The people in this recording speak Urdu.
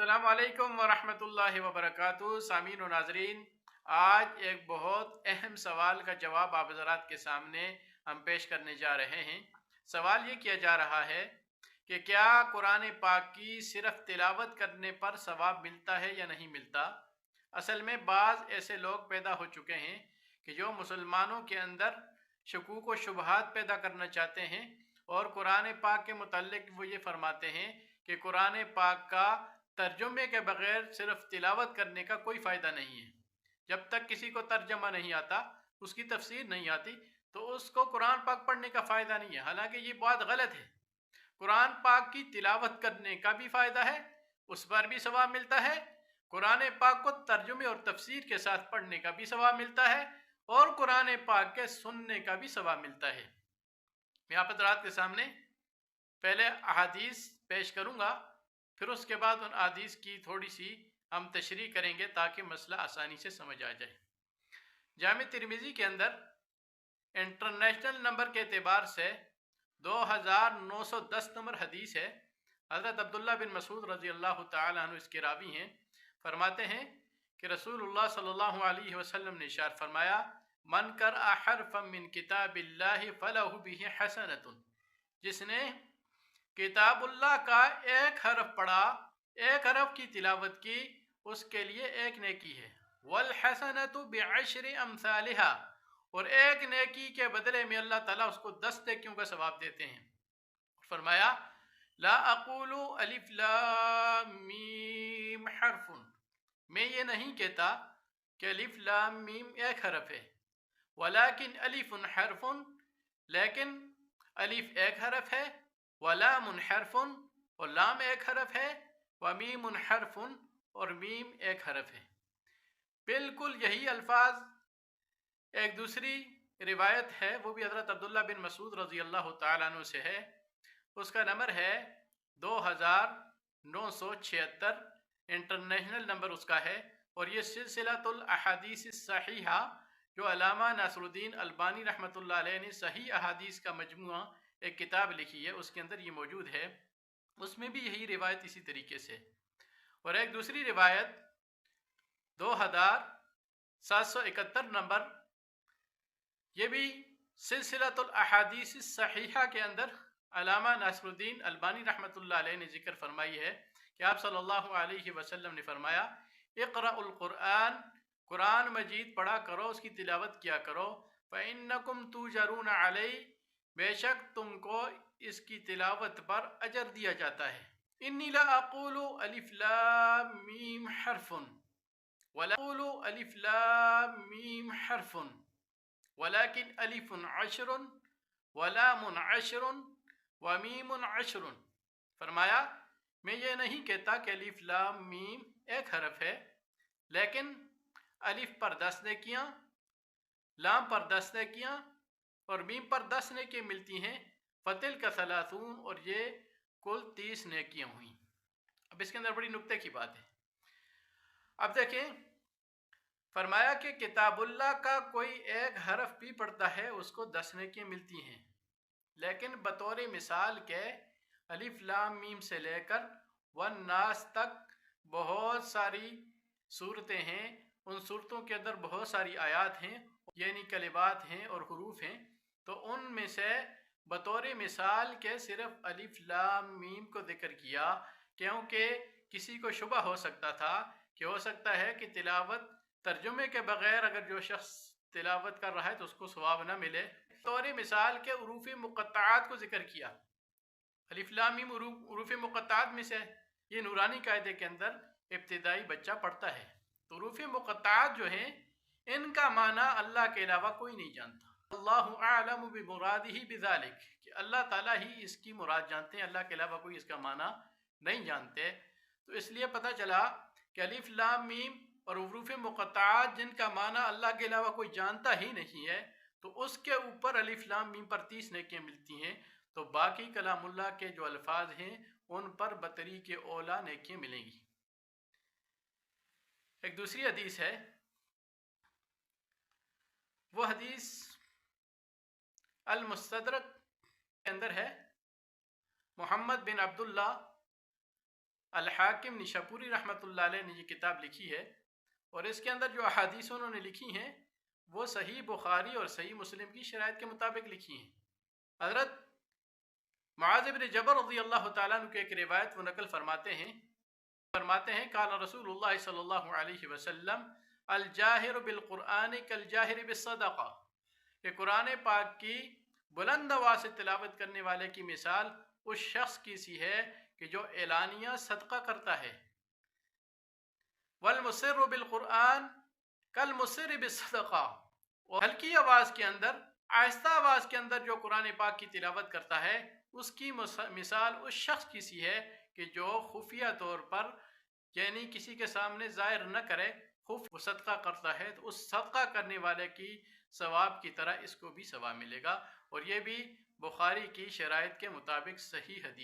السلام علیکم ورحمۃ اللہ وبرکاتہ سامعین و ناظرین، آج ایک بہت اہم سوال کا جواب آپ حضرات کے سامنے ہم پیش کرنے جا رہے ہیں۔ سوال یہ کیا جا رہا ہے کہ کیا قرآن پاک کی صرف تلاوت کرنے پر ثواب ملتا ہے یا نہیں ملتا؟ اصل میں بعض ایسے لوگ پیدا ہو چکے ہیں کہ جو مسلمانوں کے اندر شکوک و شبہات پیدا کرنا چاہتے ہیں، اور قرآن پاک کے متعلق وہ یہ فرماتے ہیں کہ قرآن پاک کا ترجمے کے بغیر صرف تلاوت کرنے کا کوئی فائدہ نہیں ہے۔ جب تک کسی کو ترجمہ نہیں آتا، اس کی تفسیر نہیں آتی، تو اس کو قرآن پاک پڑھنے کا فائدہ نہیں ہے۔ حالانکہ یہ بات غلط ہے۔ قرآن پاک کی تلاوت کرنے کا بھی فائدہ ہے، اس پر بھی ثواب ملتا ہے۔ قرآن پاک کو ترجمے اور تفسیر کے ساتھ پڑھنے کا بھی ثواب ملتا ہے، اور قرآن پاک کے سننے کا بھی ثواب ملتا ہے۔ میں آپ حضرات کے سامنے پہلے احادیث پیش کروں گا، پھر اس کے بعد ان احادیث کی تھوڑی سی ہم تشریح کریں گے تاکہ مسئلہ آسانی سے سمجھ آ جائے۔ جامع ترمذی کے اندر انٹرنیشنل نمبر کے اعتبار سے 2910 نمبر حدیث ہے۔ حضرت عبداللہ بن مسعود رضی اللہ تعالیٰ عنہ اس کے راوی ہیں، فرماتے ہیں کہ رسول اللہ صلی اللہ علیہ وسلم نے ارشاد فرمایا، من قرأ حرفا من کتاب اللہ فلہ بہ حسنۃ، جس نے کتاب اللہ کا ایک حرف پڑھا، ایک حرف کی تلاوت کی، اس کے لیے ایک نیکی ہے۔ والحسنۃ بعشر امثالہا، اور ایک نیکی کے بدلے میں اللہ تعالیٰ اس کو 10 نیکیوں کا ثواب دیتے ہیں۔ فرمایا، لا اقول الف لام میم حرف، میں یہ نہیں کہتا کہ الف لام میم ایک حرف ہے، ولیکن الف حرف، لیکن الف ایک حرف ہے، ولام حرف، اور لام ایک حرف ہے، ومیم حرف، اور میم ایک حرف ہے۔ بالکل یہی الفاظ ایک دوسری روایت ہے، وہ بھی حضرت عبداللہ بن مسعود رضی اللہ تعالیٰ عنہ سے ہے، اس کا نمبر ہے 2976، انٹرنیشنل نمبر اس کا ہے، اور یہ سلسلۃ الاحادیث الصحیحہ جو علامہ ناصر الدین البانی رحمۃ اللہ علیہ نے صحیح احادیث کا مجموعہ ایک کتاب لکھی ہے، اس کے اندر یہ موجود ہے، اس میں بھی یہی روایت اسی طریقے سے۔ اور ایک دوسری روایت 2771 نمبر، یہ بھی سلسلۃ الاحادیث الصحیحہ کے اندر علامہ ناصر الدین البانی رحمۃ اللہ علیہ نے ذکر فرمائی ہے کہ آپ صلی اللہ علیہ وسلم نے فرمایا، اقرأ القرآن، قرآن مجید پڑھا کرو، اس کی تلاوت کیا کرو، فإنکم توجرون علیہ، بے شک تم کو اس کی تلاوت پر اجر دیا جاتا ہے۔ انی لا اقول الف لام میم حرف، ولا اقول الف لام میم حرف، ولیکن الف عشر، ولام عشر، ومیم عشر۔ فرمایا، میں یہ نہیں کہتا کہ الف لام میم ایک حرف ہے، لیکن الف پر 10 نیکیاں، لام پر 10 نیکیاں، اور میم پر 10 نیکیاں ملتی ہیں، فتلک 30، اور یہ کل 30 نیکیاں ہوئیں۔ اب اس کے اندر بڑی نکتے کی بات ہے۔ اب دیکھیں، فرمایا کہ کتاب اللہ کا کوئی ایک حرف بھی پڑھتا ہے، اس کو 10 نیکیاں ملتی ہیں، لیکن بطور مثال کے الف لام میم سے لے کر والناس تک بہت ساری صورتیں ہیں، ان صورتوں کے اندر بہت ساری آیات ہیں، یعنی کلمات ہیں اور حروف ہیں، تو ان میں سے بطور مثال کے صرف الف لام میم کو ذکر کیا، کیونکہ کسی کو شبہ ہو سکتا تھا کہ ہو سکتا ہے کہ تلاوت ترجمے کے بغیر اگر جو شخص تلاوت کر رہا ہے تو اس کو ثواب نہ ملے، بطور مثال کے حروف مقطعات کو ذکر کیا۔ الف لام میم حروف مقطعات میں سے یہ نورانی قاعدے کے اندر ابتدائی بچہ پڑھتا ہے، تو حروف مقطعات جو ہیں ان کا معنی اللہ کے علاوہ کوئی نہیں جانتا۔ اللہ اعلم بمرادہ بذلک، کہ اللہ تعالیٰ ہی اس کی مراد جانتے ہیں، اللہ کے علاوہ کوئی اس کا معنی نہیں جانتے۔ تو اس لیے پتہ چلا کہ الف لام میم اور حروف مقطعات جن کا معنی اللہ کے علاوہ کوئی جانتا ہی نہیں ہے، تو اس کے اوپر الف لام میم پر 30 نیکیاں ملتی ہیں، تو باقی کلام اللہ کے جو الفاظ ہیں ان پر بطریق اولا نیکیاں ملیں گی۔ ایک دوسری حدیث ہے، وہ حدیث المستدرک کے اندر ہے، محمد بن عبداللہ الحاکم نشاپوری رحمۃ اللہ علیہ نے یہ کتاب لکھی ہے، اور اس کے اندر جو احادیث انہوں نے لکھی ہیں وہ صحیح بخاری اور صحیح مسلم کی شرائط کے مطابق لکھی ہیں۔ حضرت معاذ بن جبل رضی اللہ تعالیٰ عنہ کی ایک روایت وہ نقل فرماتے ہیں قال رسول اللہ صلی اللہ علیہ وسلم الجاہر بالقرآن کالجاہر بالصدقہ، کہ قرآن پاک کی بلند آواز سے تلاوت کرنے والے کی مثال اس شخص کی سی ہے کہ جو اعلانیہ صدقہ کرتا ہے، والمسر بالقرآن کالمسر بالصدقہ، اور ہلکی آواز کے اندر، آہستہ آواز کے اندر جو قرآن پاک کی تلاوت کرتا ہے اس کی مثال اس شخص کی سی ہے کہ جو خفیہ طور پر، یعنی کسی کے سامنے ظاہر نہ کرے، وہ صدقہ کرتا ہے، تو اس صدقہ کرنے والے کی ثواب کی طرح اس کو بھی ثواب ملے گا، اور یہ بھی بخاری کی شرائط کے مطابق صحیح حدیث